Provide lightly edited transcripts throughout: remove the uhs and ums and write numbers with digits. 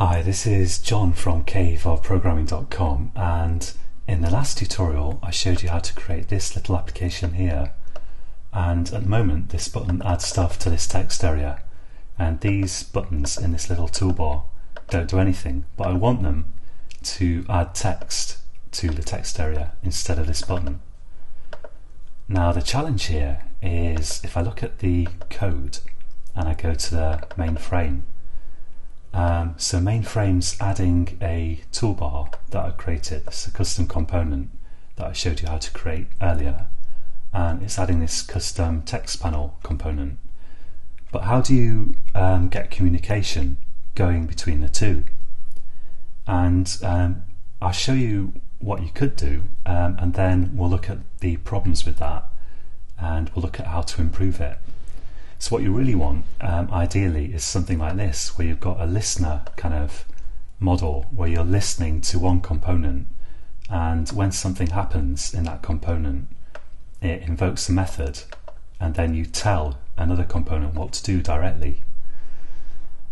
Hi, this is John from caveofprogramming.com, and in the last tutorial I showed you how to create this little application here, and at the moment this button adds stuff to this text area, and these buttons in this little toolbar don't do anything, but I want them to add text to the text area instead of this button. Now the challenge here is if I look at the code and I go to the main frame. So mainframe's adding a toolbar that I created. It's a custom component that I showed you how to create earlier, and it's adding this custom text panel component. But how do you get communication going between the two? And I'll show you what you could do, and then we'll look at the problems with that, and we'll look at how to improve it. So what you really want, ideally, is something like this, where you've got a listener kind of model, where you're listening to one component, and when something happens in that component, it invokes a method, and then you tell another component what to do directly.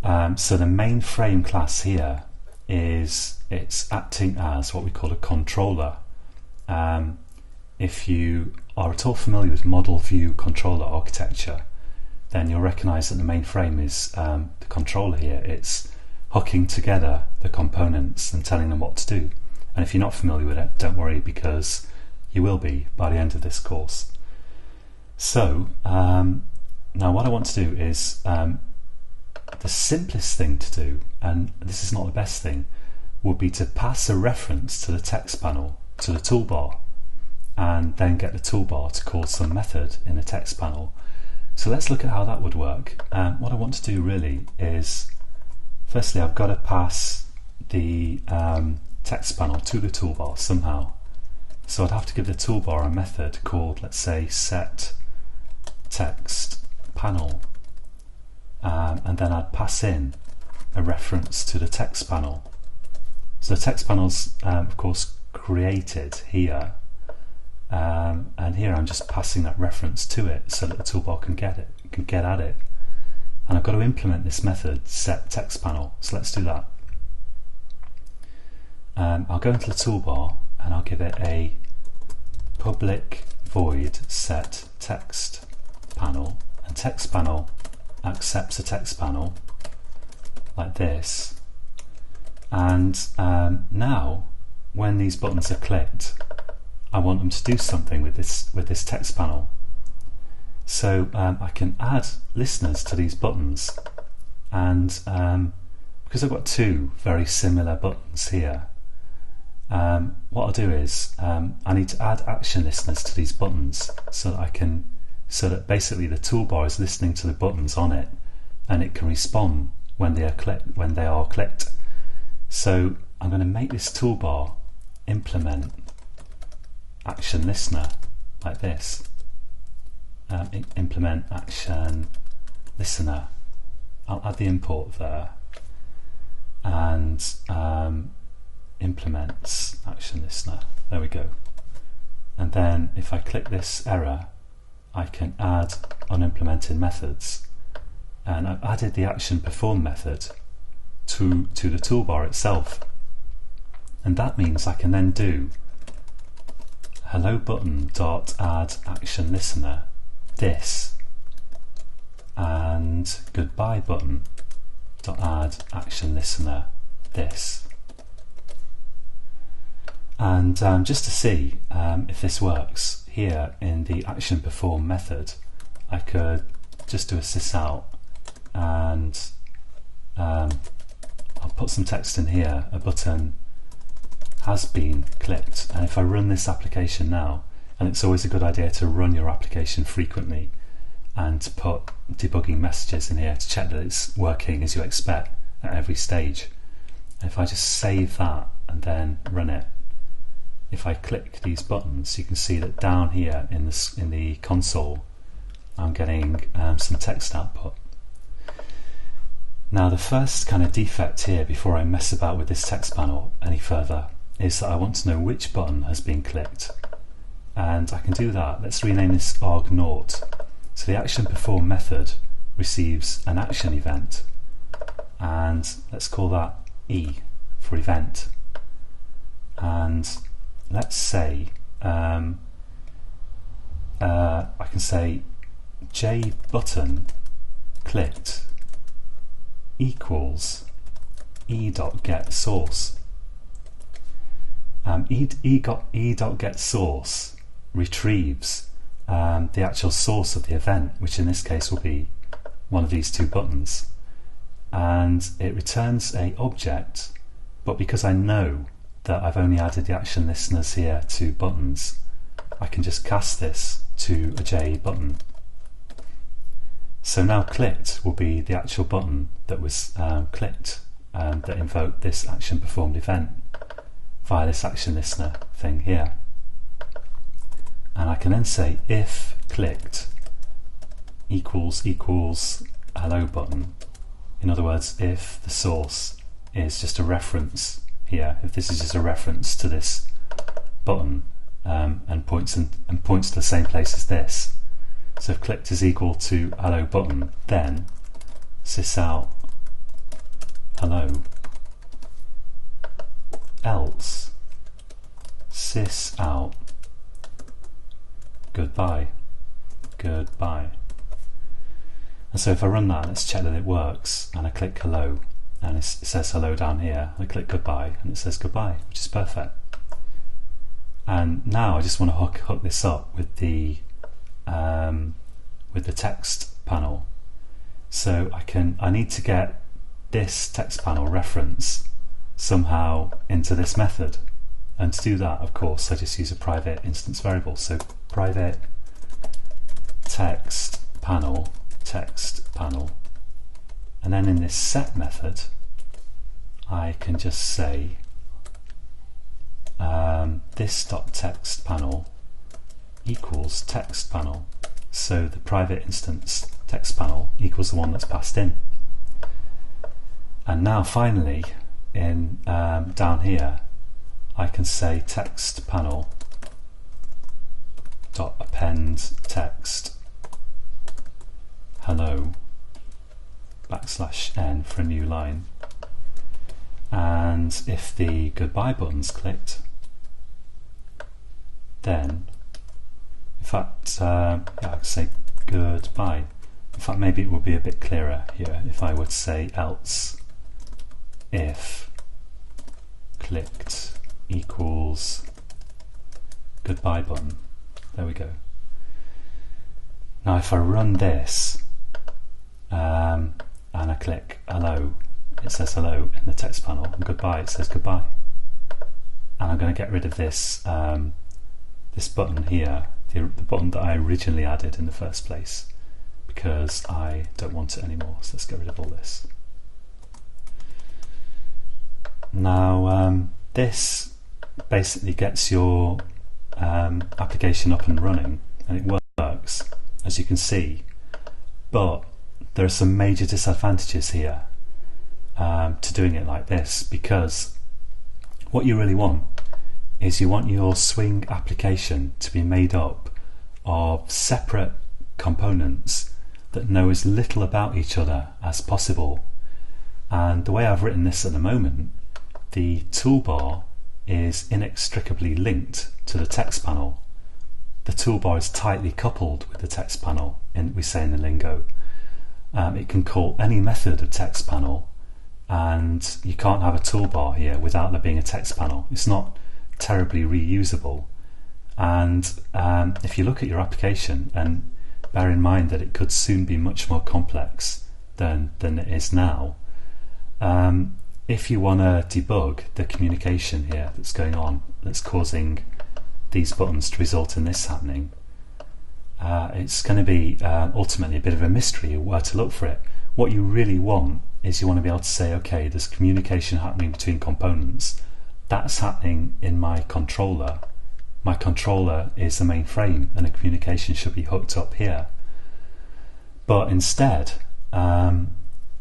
So the main frame class here it's acting as what we call a controller. If you are at all familiar with model view controller architecture, then you'll recognize that the main frame is the controller here. It's hooking together the components and telling them what to do. And if you're not familiar with it, don't worry, because you will be by the end of this course. So now what I want to do is the simplest thing to do, and this is not the best thing, would be to pass a reference to the text panel to the toolbar, and then get the toolbar to call some method in the text panel. So let's look at how that would work. What I want to do really is, firstly I've got to pass the text panel to the toolbar somehow. So I'd have to give the toolbar a method called, let's say, set text panel, and then I'd pass in a reference to the text panel. So the text panel's of course created here, and here I'm just passing that reference to it so that the toolbar can get at it. And I've got to implement this method, set text panel. So let's do that. I'll go into the toolbar and I'll give it a public void set text panel, and text panel accepts a text panel like this. And now when these buttons are clicked, I want them to do something with this text panel. So I can add listeners to these buttons, and because I've got two very similar buttons here, what I'll do is I need to add action listeners to these buttons so that basically the toolbar is listening to the buttons on it, and it can respond when they are clicked. So I'm going to make this toolbar implement action listener like this. Implement action listener. I'll add the import there, and implements action listener. There we go. And then if I click this error, I can add unimplemented methods, and I've added the action perform method to the toolbar itself, and that means I can then do hello button dot add action listener this, and goodbye button dot add action listener this. And just to see if this works, here in the action perform method I could just do a sys out, and I'll put some text in here. A button has been clicked, and if I run this application now, and it's always a good idea to run your application frequently and to put debugging messages in here to check that it's working as you expect at every stage. And if I just save that and then run it, if I click these buttons, you can see that down here in the console I'm getting some text output. Now the first kind of defect here, before I mess about with this text panel any further, is that I want to know which button has been clicked, and I can do that. Let's rename this arg0. So the action perform method receives an action event, and let's call that E for event. And let's say I can say J button clicked equals e.getSource. e.getSource retrieves the actual source of the event, which in this case will be one of these two buttons, and it returns a object. But because I know that I've only added the action listeners here to buttons, I can just cast this to a J button. So now clicked will be the actual button that was clicked that invoked this action performed event via this action listener thing here. And I can then say if clicked equals hello button. In other words, if the source is just a reference here, if this is just a reference to this button and points to the same place as this. So if clicked is equal to hello button, then sysout hello, else sysout goodbye. And so if I run that, let's check that it works, and I click hello, and it says hello down here. I click goodbye, and it says goodbye, which is perfect. And now I just want to hook this up with the text panel. So I need to get this text panel reference somehow into this method, and to do that, of course, I just use a private instance variable. So private text panel, and then in this set method I can just say this.text panel equals text panel. So the private instance text panel equals the one that's passed in. And now finally in down here I can say text panel dot append text hello \n for a new line. And if the goodbye button's clicked, then in fact I could say goodbye. In fact, maybe it would be a bit clearer here if I would say else if clicked equals goodbye button. There we go. Now if I run this and I click hello, it says hello in the text panel, and goodbye, it says goodbye. And I'm going to get rid of this this button here, the button that I originally added in the first place, because I don't want it anymore. So let's get rid of all this. Now this basically gets your application up and running, and it works, as you can see, but there are some major disadvantages here to doing it like this, because what you really want is you want your Swing application to be made up of separate components that know as little about each other as possible. And the way I've written this at the moment, the toolbar is inextricably linked to the text panel. The toolbar is tightly coupled with the text panel, we say in the lingo. It can call any method of text panel, and you can't have a toolbar here without there being a text panel. It's not terribly reusable. And if you look at your application, and bear in mind that it could soon be much more complex than it is now, if you want to debug the communication here that's going on, that's causing these buttons to result in this happening, it's going to be ultimately a bit of a mystery where to look for it. What you really want is you want to be able to say, okay, there's communication happening between components. That's happening in my controller. My controller is the main frame, and the communication should be hooked up here. But instead,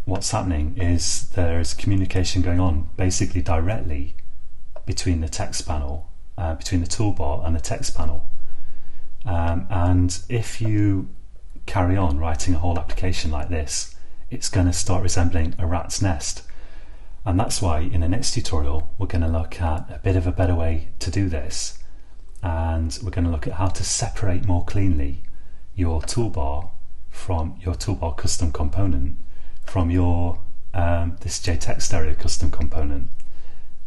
what's happening is there's communication going on basically directly between the text panel, between the toolbar and the text panel. And if you carry on writing a whole application like this, it's going to start resembling a rat's nest. And that's why in the next tutorial we're going to look at a bit of a better way to do this, and we're going to look at how to separate more cleanly your toolbar from your toolbar custom component from your this JText Stereo custom component.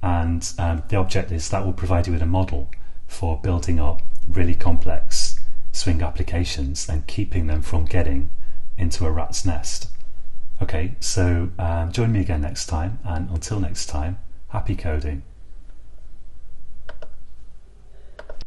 And the object is that will provide you with a model for building up really complex Swing applications and keeping them from getting into a rat's nest. Okay, so join me again next time, and until next time, happy coding.